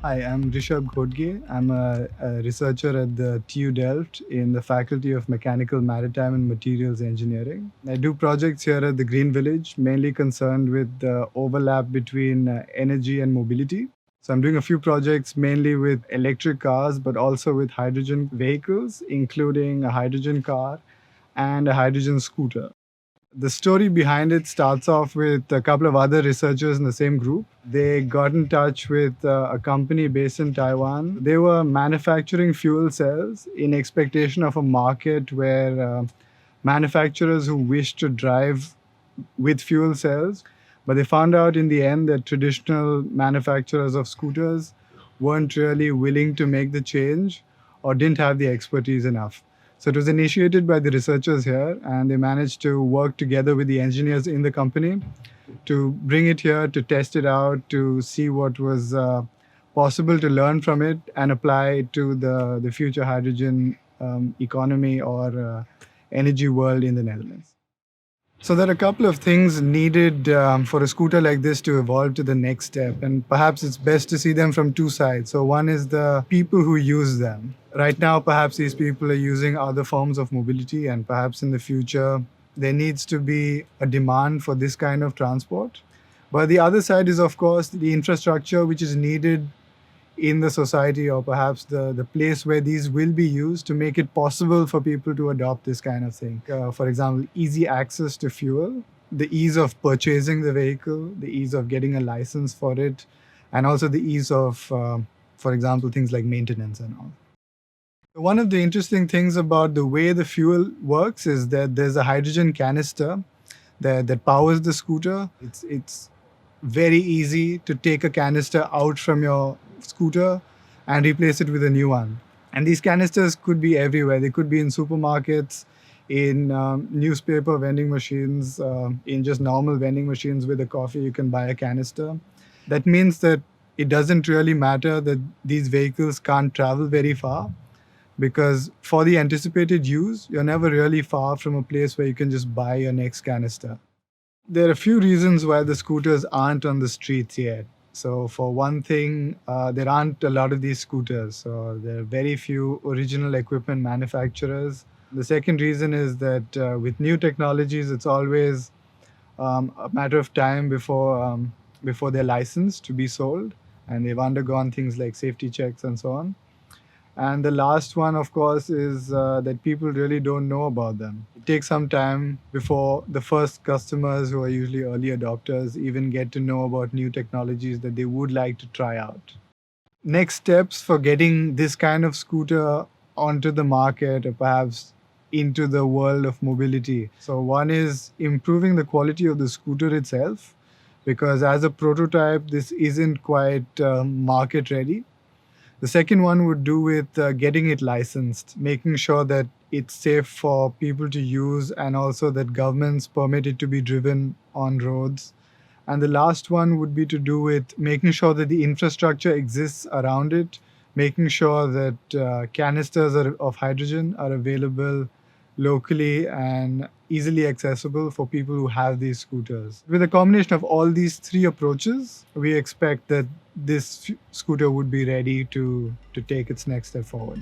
Hi, I'm Rishabh Ghotbe. I'm a researcher at the TU Delft in the Faculty of Mechanical, Maritime and Materials Engineering. I do projects here at the Green Village, mainly concerned with the overlap between energy and mobility. So I'm doing a few projects mainly with electric cars, but also with hydrogen vehicles, including a hydrogen car and a hydrogen scooter. The story behind it starts off with a couple of other researchers in the same group. They got in touch with a company based in Taiwan. They were manufacturing fuel cells in expectation of a market where manufacturers who wished to drive with fuel cells, but they found out in the end that traditional manufacturers of scooters weren't really willing to make the change or didn't have the expertise enough. So it was initiated by the researchers here, and they managed to work together with the engineers in the company to bring it here, to test it out, to see what was possible to learn from it and apply it to the future hydrogen economy or energy world in the Netherlands. So there are a couple of things needed for a scooter like this to evolve to the next step, and perhaps it's best to see them from two sides. So one is the people who use them. Right now, perhaps these people are using other forms of mobility, and perhaps in the future, there needs to be a demand for this kind of transport. But the other side is, of course, the infrastructure which is needed in the society, or perhaps the place where these will be used to make it possible for people to adopt this kind of thing. For example, easy access to fuel, the ease of purchasing the vehicle, the ease of getting a license for it, and also the ease of, for example, things like maintenance and all. One of the interesting things about the way the fuel works is that there's a hydrogen canister that powers the scooter. It's very easy to take a canister out from your scooter and replace it with a new one. And these canisters could be everywhere. They could be in supermarkets, in newspaper vending machines, in just normal vending machines with a coffee, you can buy a canister. That means that it doesn't really matter that these vehicles can't travel very far, because for the anticipated use, you're never really far from a place where you can just buy your next canister. There are a few reasons why the scooters aren't on the streets yet. So for one thing, there aren't a lot of these scooters. So there are very few original equipment manufacturers. The second reason is that with new technologies, it's always a matter of time before they're licensed to be sold. And they've undergone things like safety checks and so on. And the last one, of course, is that people really don't know about them. It takes some time before the first customers, who are usually early adopters, even get to know about new technologies that they would like to try out. Next steps for getting this kind of scooter onto the market, or perhaps into the world of mobility. So one is improving the quality of the scooter itself, because as a prototype, this isn't quite market ready. The second one would do with getting it licensed, making sure that it's safe for people to use and also that governments permit it to be driven on roads. And the last one would be to do with making sure that the infrastructure exists around it, making sure that canisters of hydrogen are available locally and easily accessible for people who have these scooters. With a combination of all these three approaches, we expect that this scooter would be ready to take its next step forward.